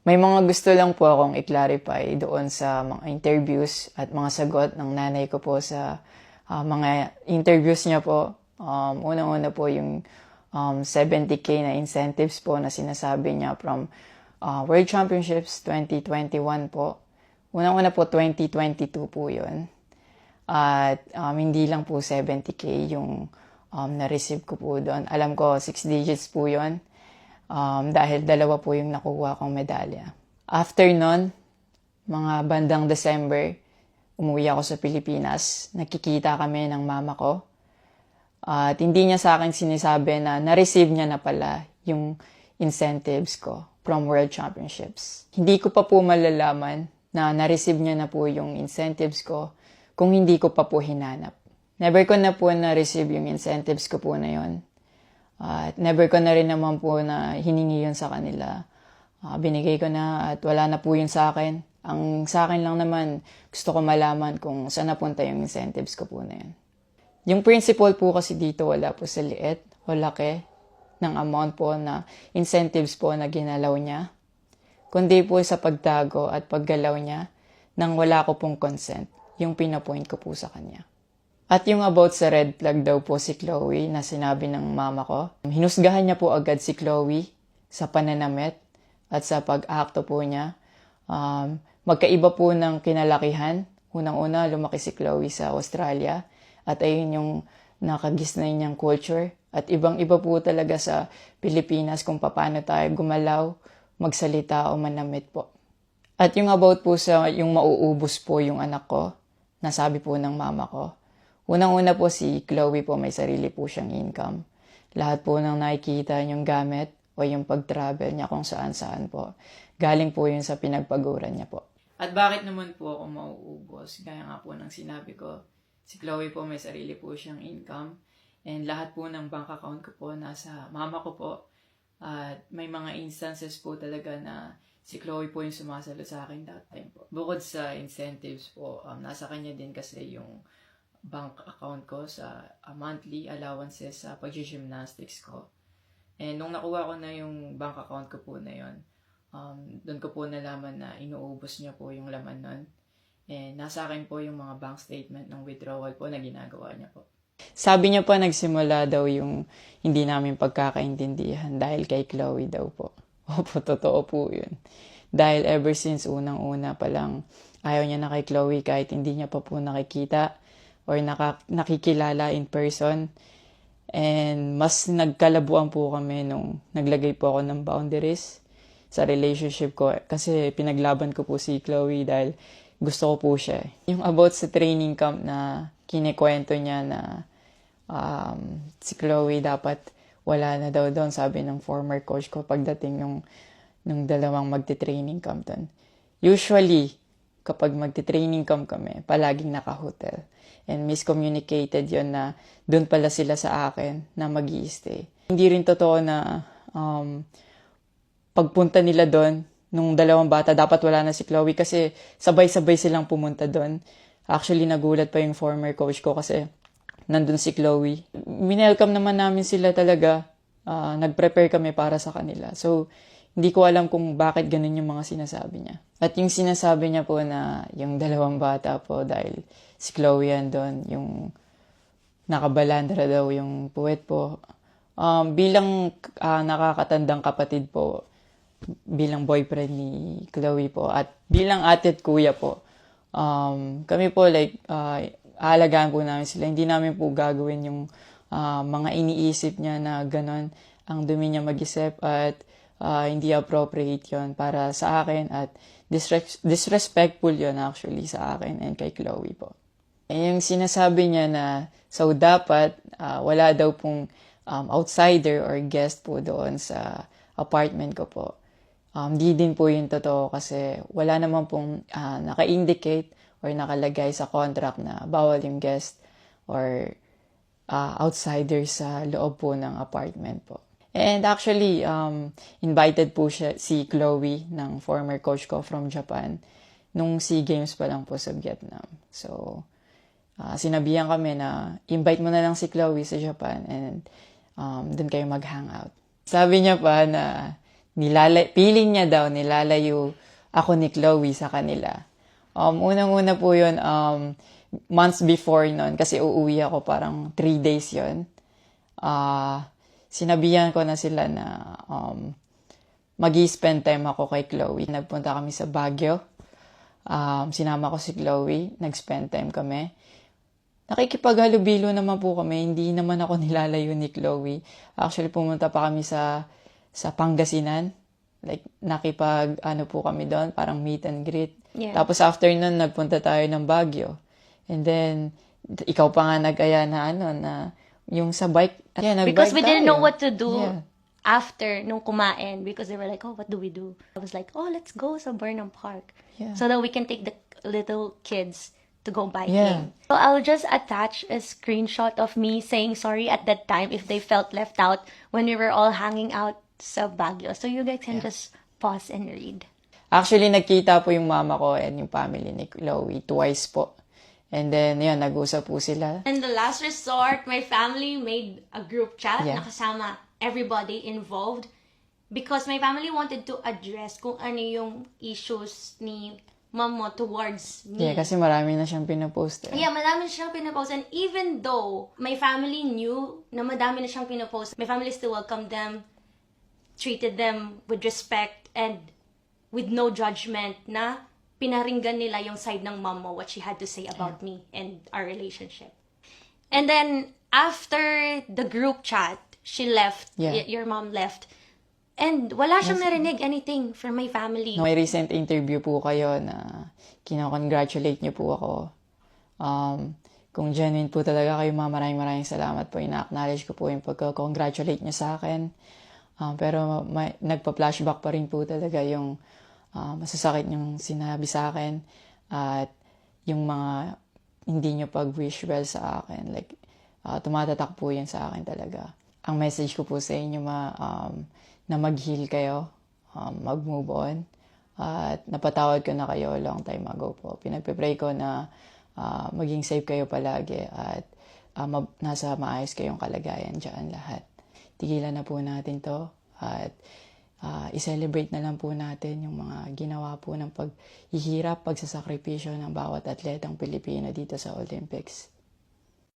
May mga gusto lang po akong i-clarify doon sa mga interviews at mga sagot ng nanay ko po sa mga interviews niya po. Unang-una po yung 70K na incentives po na sinasabi niya from World Championships 2021 po. Unang-una po 2022 po yun. At hindi lang po 70K yung na-receive ko po doon. Alam ko 6 digits po yun. Dahil dalawa po yung nakuha kong medalya. After nun, mga bandang December, umuwi ako sa Pilipinas. Nakikita kami ng mama ko. At hindi niya sa akin sinasabi na na-receive niya na pala yung incentives ko from World Championships. Hindi ko pa po malalaman na na-receive niya na po yung incentives ko kung hindi ko pa po hinanap. Never ko na po na-receive yung incentives ko po na yun. At never ko na rin naman po na hiningi yun sa kanila. Binigay ko na at wala na po yun sa akin. Ang sa akin lang naman, gusto ko malaman kung saan napunta yung incentives ko po na yun. Yung principle po kasi dito wala po sa liit o laki ng amount po na incentives po na ginalaw niya. Kundi po sa pagtago at paggalaw niya nang wala ko pong consent, yung pinapoint ko po sa kanya. At yung about sa red flag daw po si Chloe na sinabi ng mama ko, hinusgahan niya po agad si Chloe sa pananamit at sa pag-akto po niya. Magkaiba po ng kinalakihan. Unang-una, lumaki si Chloe sa Australia at ayun yung nakagisnay niyang culture. At ibang-iba po talaga sa Pilipinas kung paano tayo gumalaw, magsalita o manamit po. At yung about po sa yung mauubos po yung anak ko, nasabi po ng mama ko. Unang-una po si Chloe po may sarili po siyang income. Lahat po ng nakikita niyong gamit o yung pag-travel niya kung saan-saan po. Galing po yun sa pinagpaguran niya po. At bakit naman po ako mauubos? Gaya nga po ng sinabi ko, si Chloe po may sarili po siyang income. And lahat po ng bank account ko po nasa mama ko po. At may mga instances po talaga na si Chloe po yung sumasalo sa akin that time po. Bukod sa incentives po, nasa kanya din kasi yung bank account ko sa monthly allowances sa pag-gymnastics ko. And nung nakuha ko na yung bank account ko po na yun, doon ko po nalaman na inuubos niya po yung laman nun. And nasa akin po yung mga bank statement ng withdrawal po na ginagawa niya po. Sabi niya pa nagsimula daw yung hindi namin pagkakaintindihan dahil kay Chloe daw po. Opo, totoo po yun. Dahil ever since unang-una pa lang, ayaw niya na kay Chloe kahit hindi niya pa po nakikita or nakikilala in person. And mas nagkalabuan po kami nung naglagay po ako ng boundaries sa relationship ko. Kasi pinaglaban ko po si Chloe dahil gusto ko po siya. Yung about sa training camp na kinikwento niya na si Chloe dapat wala na daw doon, sabi ng former coach ko pagdating nung dalawang magte-training camp doon. Usually, kapag magte-training camp kami, palaging naka-hotel. And miscommunicated yon na doon pala sila sa akin na mag-i-stay. Hindi rin totoo na pagpunta nila doon, nung dalawang bata, dapat wala na si Chloe kasi sabay-sabay silang pumunta doon. Actually, nagulat pa yung former coach ko kasi nandun si Chloe. Minelcome naman namin sila talaga. Nag-prepare kami para sa kanila. So, hindi ko alam kung bakit ganun yung mga sinasabi niya. At yung sinasabi niya po na yung dalawang bata po dahil si Chloe yan doon, yung nakabalandra daw yung puwet po. Bilang nakakatandang kapatid po, bilang boyfriend ni Chloe po, at bilang ate at kuya po, kami po aalagaan po namin sila. Hindi namin po gagawin yung mga iniisip niya na ganon. Ang dumi niya mag-isip at hindi appropriate yon para sa akin at disrespectful yon actually sa akin and kay Chloe po. Yung sinasabi niya na so dapat wala daw pong outsider or guest po doon sa apartment ko po. Di din po yung totoo kasi wala naman pong naka-indicate or nakalagay sa contract na bawal yung guest or outsider sa loob po ng apartment po. And actually, invited po si Chloe ng former coach ko from Japan nung SEA Games pa lang po sa Vietnam. So, sinabihan kami na invite mo na lang si Chloe sa Japan and doon kayo mag-hangout. Sabi niya pa na feeling niya daw, nilalayo ako ni Chloe sa kanila. Unang-una po yun, months before nun, kasi uuwi ako parang 3 days yun. Sinabihan ko na sila na mag-i-spend time ako kay Chloe. Nagpunta kami sa Baguio. Sinama ko si Chloe, nag-spend time kami. Nakikipaghalubilo naman po kami, hindi naman ako nilalayo ni Chloe. Actually, pumunta pa kami sa Pangasinan. Like, po kami doon, parang meet and greet. Yeah. Tapos after nun, nagpunta tayo ng Baguio. And then, ikaw pa nga nag-aya na yung sa bike. Yeah, Because we didn't know tayo. what to do Yeah. after nung kumain, because they were like, oh, what do we do? I was like, oh, let's go sa Burnham Park. Yeah. So that we can take the little kids to go biking. Yeah. So I'll just attach a screenshot of me saying sorry at that time if they felt left out when we were all hanging out sa Baguio. So you guys can just pause and read. Actually, nagkita po yung mama ko and yung family ni Chloe twice po. And then, yun, nag-usap po sila. And the last resort, my family made a group chat Yeah. na kasama everybody involved because my family wanted to address kung ano yung issues ni mom mo towards me. Yeah, kasi marami na siyang pinapost. Yeah, madami na siyang pinapost. And even though my family knew na madami na siyang pinapost, my family still welcomed them, treated them with respect and with no judgment na pinaringgan nila yung side ng mom mo, what she had to say about me and our relationship. And then, after the group chat, she left, your mom left, and wala siyang narinig anything from my family. May recent interview po kayo na kinakongratulate niyo po ako. Kung genuine po talaga kayo, maraming salamat po. Ina-acknowledge ko po yung pagka-congratulate niyo sa akin. Pero nagpa-flashback pa rin po talaga yung masasakit yung sinabi sa akin at yung mga hindi nyo pag-wish well sa akin. Like, tumatatak po yan sa akin talaga. Ang message ko po sa inyo na mag-heal kayo, mag-move on, at napatawad ko na kayo long time ago po. Pinagpe-pray ko na maging safe kayo palagi at nasa maayos kayong kalagayan dyan lahat. Tigilan na po natin to at i-celebrate na lang po natin yung mga ginawa po ng paghihirap, pagsasakripisyo ng bawat atletang Pilipino dito sa Olympics.